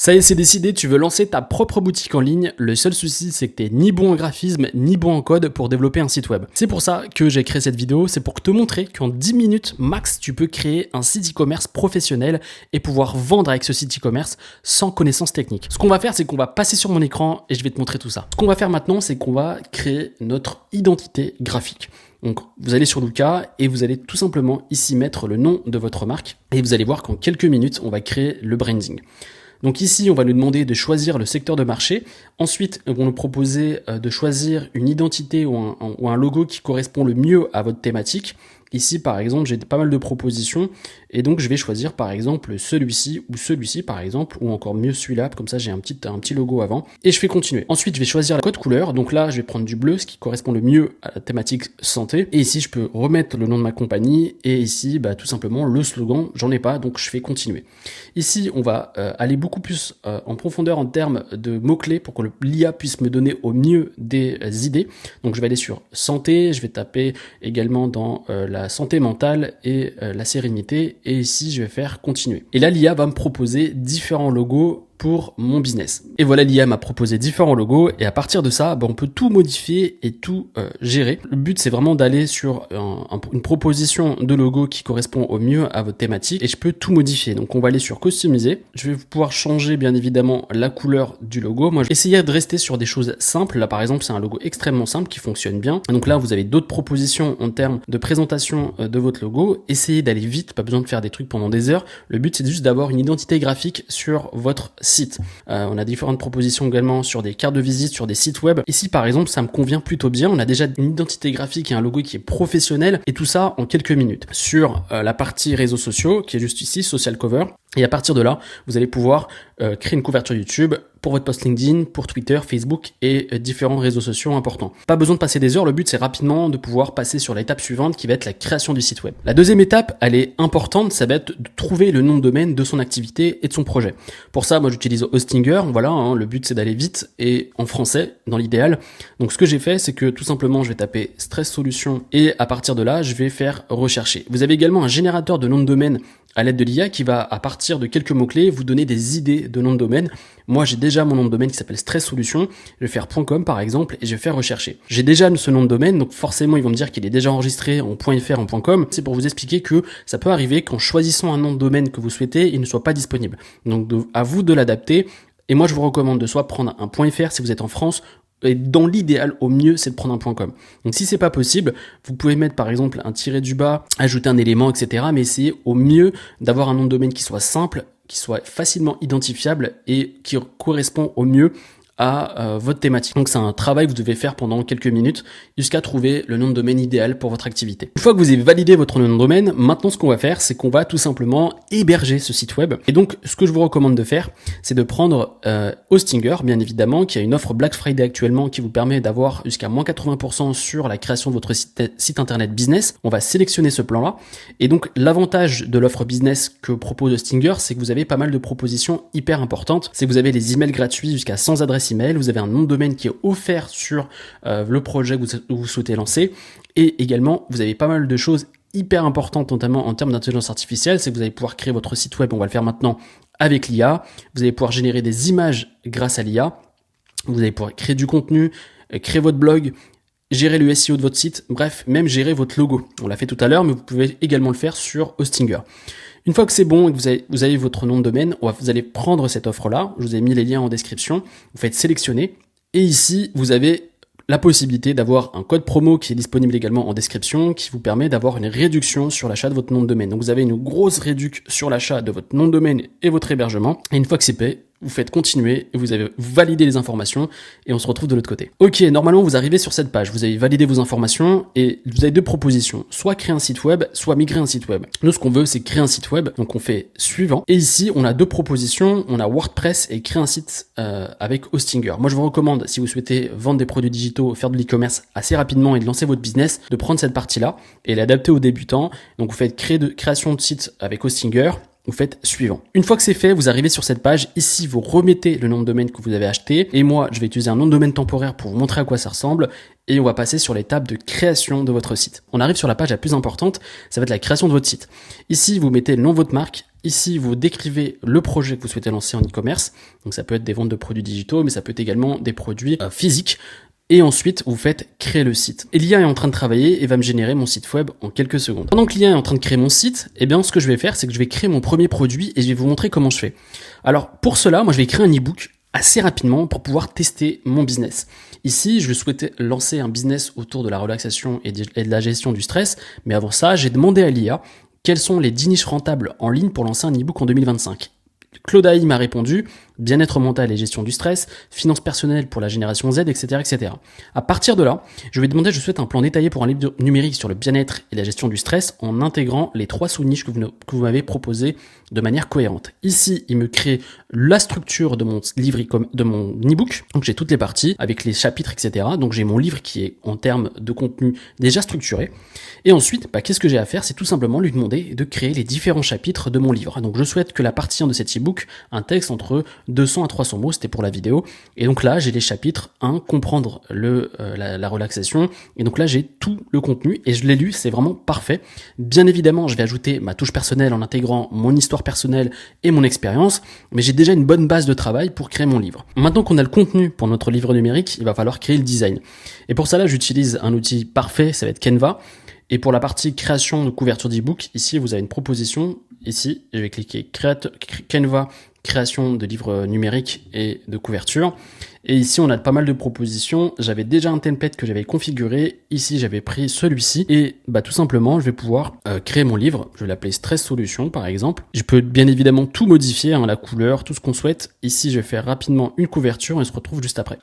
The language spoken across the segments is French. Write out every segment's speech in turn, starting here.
Ça y est, c'est décidé, tu veux lancer ta propre boutique en ligne. Le seul souci, c'est que t'es ni bon en graphisme, ni bon en code pour développer un site web. C'est pour ça que j'ai créé cette vidéo, c'est pour te montrer qu'en 10 minutes max, tu peux créer un site e-commerce professionnel et pouvoir vendre avec ce site e-commerce sans connaissance technique. Ce qu'on va faire, c'est qu'on va passer sur mon écran et je vais te montrer tout ça. Ce qu'on va faire maintenant, c'est qu'on va créer notre identité graphique. Donc, vous allez sur Luca et vous allez tout simplement ici mettre le nom de votre marque et vous allez voir qu'en quelques minutes, on va créer le branding. Donc ici, on va nous demander de choisir le secteur de marché. Ensuite, ils vont nous proposer de choisir une identité ou un logo qui correspond le mieux à votre thématique. Ici, par exemple, j'ai pas mal de propositions et donc je vais choisir par exemple celui-ci ou celui-ci par exemple, ou encore mieux celui-là, comme ça j'ai un petit logo avant et je fais continuer. Ensuite, je vais choisir le code couleur. Donc là, je vais prendre du bleu, ce qui correspond le mieux à la thématique santé. Et ici, je peux remettre le nom de ma compagnie et ici, tout simplement le slogan. J'en ai pas, donc je fais continuer. Ici, on va aller beaucoup plus en profondeur en termes de mots-clés pour que l'IA puisse me donner au mieux des idées. Donc je vais aller sur santé, je vais taper également dans la santé mentale et la sérénité et ici je vais faire continuer. Et là l'IA va me proposer différents logos pour mon business. Et voilà, l'IA m'a proposé différents logos et à partir de ça, on peut tout modifier et tout gérer. Le but, c'est vraiment d'aller sur une proposition de logo qui correspond au mieux à votre thématique et je peux tout modifier. Donc, on va aller sur customiser. Je vais pouvoir changer, bien évidemment, la couleur du logo. Moi, je vais essayer de rester sur des choses simples. Là, par exemple, c'est un logo extrêmement simple qui fonctionne bien. Donc là, vous avez d'autres propositions en termes de présentation de votre logo. Essayez d'aller vite, pas besoin de faire des trucs pendant des heures. Le but, c'est juste d'avoir une identité graphique sur votre site. On a différentes propositions également sur des cartes de visite, sur des sites web. Ici, par exemple, ça me convient plutôt bien. On a déjà une identité graphique et un logo qui est professionnel et tout ça en quelques minutes. Sur la partie réseaux sociaux, qui est juste ici, Social Cover. Et à partir de là, vous allez pouvoir créer une couverture YouTube pour votre post LinkedIn, pour Twitter, Facebook et différents réseaux sociaux importants. Pas besoin de passer des heures, le but c'est rapidement de pouvoir passer sur l'étape suivante qui va être la création du site web. La deuxième étape, elle est importante, ça va être de trouver le nom de domaine de son activité et de son projet. Pour ça, moi j'utilise Hostinger, voilà, le but c'est d'aller vite et en français dans l'idéal. Donc ce que j'ai fait, c'est que tout simplement je vais taper Stress Solutions et à partir de là, je vais faire rechercher. Vous avez également un générateur de nom de domaine à l'aide de l'IA qui va, à partir de quelques mots-clés, vous donner des idées de nom de domaine. Moi, j'ai déjà mon nom de domaine qui s'appelle Stress Solutions. Je vais faire .com par exemple et je vais faire rechercher. J'ai déjà ce nom de domaine, donc forcément, ils vont me dire qu'il est déjà enregistré en .fr, en .com. C'est pour vous expliquer que ça peut arriver qu'en choisissant un nom de domaine que vous souhaitez, il ne soit pas disponible. Donc, à vous de l'adapter. Et moi, je vous recommande de soit prendre un .fr si vous êtes en France, et dans l'idéal, au mieux, c'est de prendre un .com. Donc si c'est pas possible, vous pouvez mettre par exemple un tiret du bas, ajouter un élément, etc. Mais essayez au mieux d'avoir un nom de domaine qui soit simple, qui soit facilement identifiable et qui correspond au mieux à votre thématique. Donc c'est un travail que vous devez faire pendant quelques minutes jusqu'à trouver le nom de domaine idéal pour votre activité. Une fois que vous avez validé votre nom de domaine, maintenant ce qu'on va faire, c'est qu'on va tout simplement héberger ce site web. Et donc ce que je vous recommande de faire, c'est de prendre Hostinger, bien évidemment, qui a une offre Black Friday actuellement qui vous permet d'avoir jusqu'à moins 80% sur la création de votre site internet business. On va sélectionner ce plan-là. Et donc l'avantage de l'offre business que propose Hostinger, c'est que vous avez pas mal de propositions hyper importantes. C'est que vous avez les emails gratuits jusqu'à 100 adresses email, vous avez un nom de domaine qui est offert sur le projet que vous souhaitez lancer et également vous avez pas mal de choses hyper importantes notamment en termes d'intelligence artificielle, c'est que vous allez pouvoir créer votre site web, on va le faire maintenant avec l'IA, vous allez pouvoir générer des images grâce à l'IA, vous allez pouvoir créer du contenu, créer votre blog, gérer le SEO de votre site, bref, même gérer votre logo. On l'a fait tout à l'heure, mais vous pouvez également le faire sur Hostinger. Une fois que c'est bon et que vous avez votre nom de domaine, vous allez prendre cette offre-là. Je vous ai mis les liens en description. Vous faites sélectionner. Et ici, vous avez la possibilité d'avoir un code promo qui est disponible également en description qui vous permet d'avoir une réduction sur l'achat de votre nom de domaine. Donc vous avez une grosse réduction sur l'achat de votre nom de domaine et votre hébergement. Et une fois que c'est payé, vous faites continuer et vous avez validé les informations et on se retrouve de l'autre côté. Ok, normalement vous arrivez sur cette page, vous avez validé vos informations et vous avez deux propositions, soit créer un site web, soit migrer un site web. Nous ce qu'on veut c'est créer un site web, donc on fait suivant. Et ici on a deux propositions, on a WordPress et créer un site avec Hostinger. Moi je vous recommande, si vous souhaitez vendre des produits digitaux, faire de l'e-commerce assez rapidement et de lancer votre business, de prendre cette partie-là et l'adapter aux débutants. Donc vous faites création de site avec Hostinger. Vous faites suivant. Une fois que c'est fait, vous arrivez sur cette page. Ici, vous remettez le nom de domaine que vous avez acheté. Et moi, je vais utiliser un nom de domaine temporaire pour vous montrer à quoi ça ressemble. Et on va passer sur l'étape de création de votre site. On arrive sur la page la plus importante. Ça va être la création de votre site. Ici, vous mettez le nom de votre marque. Ici, vous décrivez le projet que vous souhaitez lancer en e-commerce. Donc ça peut être des ventes de produits digitaux, mais ça peut être également des produits physiques. Et ensuite, vous faites créer le site. Et l'IA est en train de travailler et va me générer mon site web en quelques secondes. Pendant que l'IA est en train de créer mon site, eh bien, ce que je vais faire, c'est que je vais créer mon premier produit et je vais vous montrer comment je fais. Alors, pour cela, moi, je vais créer un e-book assez rapidement pour pouvoir tester mon business. Ici, je souhaitais lancer un business autour de la relaxation et de la gestion du stress. Mais avant ça, j'ai demandé à l'IA quelles sont les 10 niches rentables en ligne pour lancer un e-book en 2025. Claude AI m'a répondu bien-être mental et gestion du stress, finances personnelles pour la génération Z, etc., etc. À partir de là, je vais demander, je souhaite un plan détaillé pour un livre numérique sur le bien-être et la gestion du stress en intégrant les 3 sous-niches que vous m'avez proposées de manière cohérente. Ici, il me crée la structure de mon livre, de mon e-book. Donc, j'ai toutes les parties avec les chapitres, etc. Donc, j'ai mon livre qui est en termes de contenu déjà structuré. Et ensuite, qu'est-ce que j'ai à faire? C'est tout simplement lui demander de créer les différents chapitres de mon livre. Donc, je souhaite que la partie 1 de cet e-book, un texte entre 200 à 300 mots, c'était pour la vidéo. Et donc là, j'ai les chapitres 1, comprendre la relaxation. Et donc là, j'ai tout le contenu et je l'ai lu, c'est vraiment parfait. Bien évidemment, je vais ajouter ma touche personnelle en intégrant mon histoire personnelle et mon expérience, mais j'ai déjà une bonne base de travail pour créer mon livre. Maintenant qu'on a le contenu pour notre livre numérique, il va falloir créer le design. Et pour ça, là, j'utilise un outil parfait, ça va être Canva. Et pour la partie création de couverture d'e-book, ici, vous avez une proposition. Ici, je vais cliquer Canva, création de livres numériques et de couverture. Et ici, on a pas mal de propositions. J'avais déjà un template que j'avais configuré. Ici, j'avais pris celui-ci. Et tout simplement, je vais pouvoir créer mon livre. Je vais l'appeler Stress Solution, par exemple. Je peux bien évidemment tout modifier, la couleur, tout ce qu'on souhaite. Ici, je vais faire rapidement une couverture et on se retrouve juste après.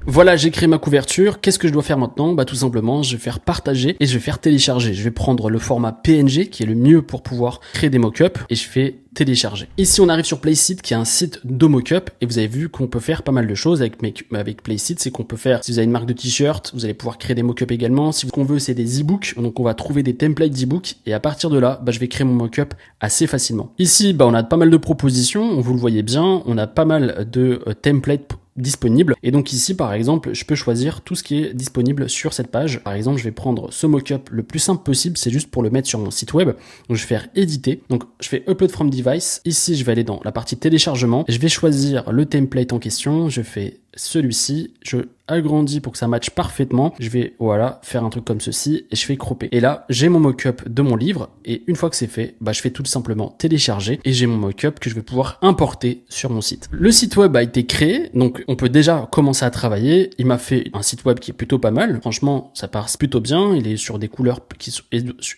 Voilà, j'ai créé ma couverture. Qu'est-ce que je dois faire maintenant? Tout simplement, je vais faire partager et je vais faire télécharger. Je vais prendre le format PNG qui est le mieux pour pouvoir créer des mock-ups et je fais télécharger. Ici, on arrive sur Placeit qui est un site de mock-up et vous avez vu qu'on peut faire pas mal de choses avec Placeit. C'est qu'on peut faire, si vous avez une marque de t-shirt, vous allez pouvoir créer des mock-ups également. Si ce qu'on veut, c'est des e-books. Donc, on va trouver des templates d'e-books et à partir de là, je vais créer mon mock-up assez facilement. Ici, on a pas mal de propositions. Vous le voyez bien. On a pas mal de templates disponible. Et donc ici, par exemple, je peux choisir tout ce qui est disponible sur cette page. Par exemple, je vais prendre ce mock-up le plus simple possible, c'est juste pour le mettre sur mon site web. Donc je vais faire éditer. Donc je fais upload from device. Ici, je vais aller dans la partie téléchargement. Je vais choisir le template en question. Je fais celui-ci, je agrandis pour que ça matche parfaitement. Je vais, faire un truc comme ceci et je fais cropper. Et là, j'ai mon mock-up de mon livre et une fois que c'est fait, je fais tout simplement télécharger et j'ai mon mock-up que je vais pouvoir importer sur mon site. Le site web a été créé, donc on peut déjà commencer à travailler. Il m'a fait un site web qui est plutôt pas mal. Franchement, ça passe plutôt bien. Il est sur des couleurs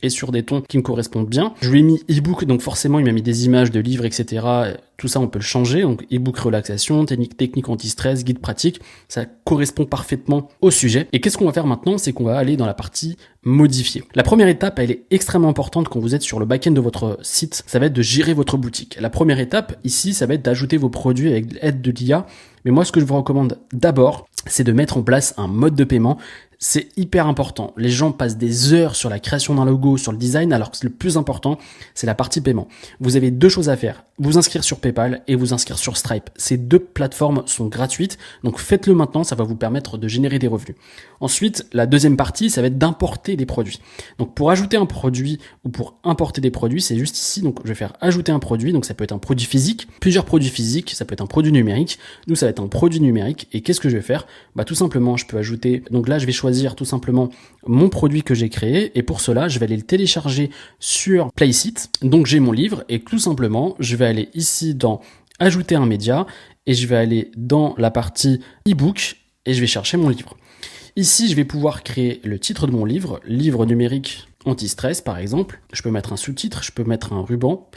et sur des tons qui me correspondent bien. Je lui ai mis e-book, donc forcément, il m'a mis des images de livres, etc. Tout ça, on peut le changer. Donc, e-book relaxation, technique anti-stress, guide pratique. Ça correspond parfaitement au sujet. Et qu'est-ce qu'on va faire maintenant? C'est qu'on va aller dans la partie modifier. La première étape, elle est extrêmement importante quand vous êtes sur le back-end de votre site. Ça va être de gérer votre boutique. La première étape, ici, ça va être d'ajouter vos produits avec l'aide de l'IA. Mais moi, ce que je vous recommande d'abord, c'est de mettre en place un mode de paiement. C'est hyper important. Les gens passent des heures sur la création d'un logo, sur le design, alors que le plus important, c'est la partie paiement. Vous avez 2 choses à faire. Vous inscrire sur PayPal et vous inscrire sur Stripe. Ces 2 plateformes sont gratuites, donc faites-le maintenant, ça va vous permettre de générer des revenus. Ensuite, la deuxième partie, ça va être d'importer des produits. Donc pour ajouter un produit ou pour importer des produits, c'est juste ici. Donc je vais faire ajouter un produit, donc ça peut être un produit physique, plusieurs produits physiques, ça peut être un produit numérique. Nous, ça va être un produit numérique. Et qu'est-ce que je vais faire? Tout simplement, je peux ajouter, donc là, je vais choisir tout simplement mon produit que j'ai créé et pour cela je vais aller le télécharger sur Placeit. Donc j'ai mon livre et tout simplement je vais aller ici dans ajouter un média et je vais aller dans la partie e-book et je vais chercher mon livre. Ici je vais pouvoir créer le titre de mon livre, livre numérique anti-stress par exemple. Je peux mettre un sous-titre, je peux mettre un ruban.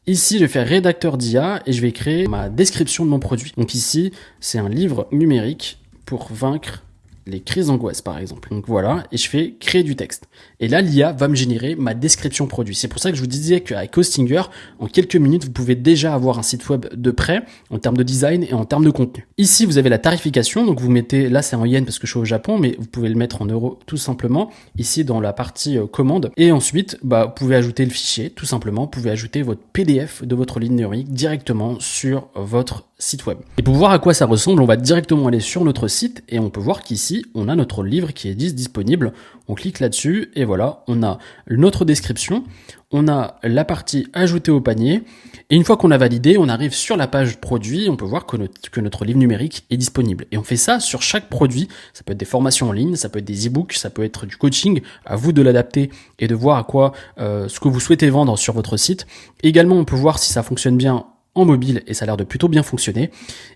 Ici je vais faire rédacteur d'IA et je vais créer ma description de mon produit. Donc ici c'est un livre numérique pour vaincre les crises d'angoisse par exemple. Donc voilà, et je fais créer du texte. Et là, l'IA va me générer ma description produit. C'est pour ça que je vous disais qu'avec Hostinger, en quelques minutes, vous pouvez déjà avoir un site web de prêt en termes de design et en termes de contenu. Ici, vous avez la tarification. Donc vous mettez, là c'est en yen parce que je suis au Japon, mais vous pouvez le mettre en euros tout simplement, ici dans la partie commande. Et ensuite, vous pouvez ajouter le fichier, tout simplement. Vous pouvez ajouter votre PDF de votre ligne numérique directement sur votre site web. Et pour voir à quoi ça ressemble, on va directement aller sur notre site et on peut voir qu'ici, on a notre livre qui est disponible. On clique là-dessus et voilà, on a notre description, on a la partie ajouter au panier et une fois qu'on a validé, on arrive sur la page produit, on peut voir que notre livre numérique est disponible. Et on fait ça sur chaque produit, ça peut être des formations en ligne, ça peut être des e-books, ça peut être du coaching, à vous de l'adapter et de voir à quoi ce que vous souhaitez vendre sur votre site. Également, on peut voir si ça fonctionne bien en mobile et ça a l'air de plutôt bien fonctionner.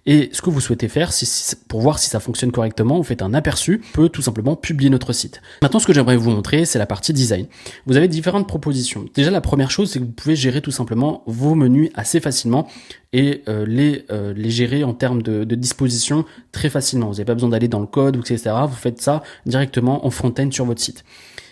Et ce que vous souhaitez faire, pour voir si ça fonctionne correctement, vous faites un aperçu, on peut tout simplement publier notre site. Maintenant, ce que j'aimerais vous montrer, c'est la partie design. Vous avez différentes propositions. Déjà, la première chose, c'est que vous pouvez gérer tout simplement vos menus assez facilement et les gérer en termes de disposition très facilement. Vous n'avez pas besoin d'aller dans le code, etc. Vous faites ça directement en front-end sur votre site.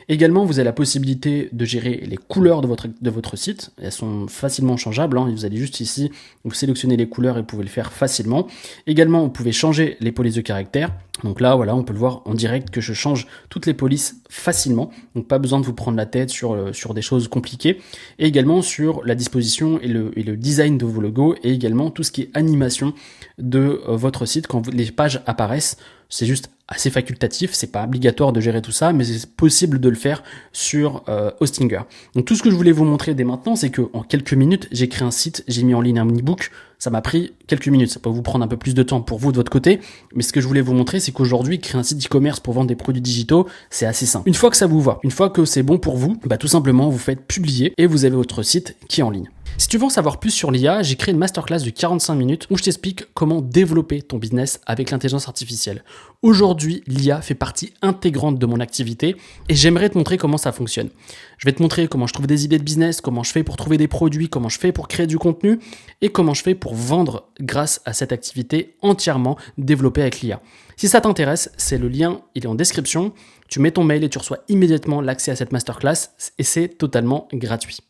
Également, vous avez la possibilité de gérer les couleurs de votre site. Elles sont facilement changeables. Vous allez juste ici, vous sélectionnez les couleurs et vous pouvez le faire facilement. Également, vous pouvez changer les polices de caractères. Donc là, voilà, on peut le voir en direct que je change toutes les polices facilement. Donc pas besoin de vous prendre la tête sur des choses compliquées. Et également sur la disposition et le design de vos logos et également tout ce qui est animation de votre site quand les pages apparaissent. C'est juste assez facultatif, c'est pas obligatoire de gérer tout ça, mais c'est possible de le faire sur Hostinger. Donc tout ce que je voulais vous montrer dès maintenant, c'est que en quelques minutes, j'ai créé un site, j'ai mis en ligne un e-book, ça m'a pris quelques minutes, ça peut vous prendre un peu plus de temps pour vous de votre côté, mais ce que je voulais vous montrer, c'est qu'aujourd'hui, créer un site e-commerce pour vendre des produits digitaux, c'est assez simple. Une fois que ça vous va, une fois que c'est bon pour vous, tout simplement, vous faites publier et vous avez votre site qui est en ligne. Si tu veux en savoir plus sur l'IA, j'ai créé une masterclass de 45 minutes où je t'explique comment développer ton business avec l'intelligence artificielle. Aujourd'hui, l'IA fait partie intégrante de mon activité et j'aimerais te montrer comment ça fonctionne. Je vais te montrer comment je trouve des idées de business, comment je fais pour trouver des produits, comment je fais pour créer du contenu et comment je fais pour vendre grâce à cette activité entièrement développée avec l'IA. Si ça t'intéresse, c'est le lien, il est en description. Tu mets ton mail et tu reçois immédiatement l'accès à cette masterclass et c'est totalement gratuit.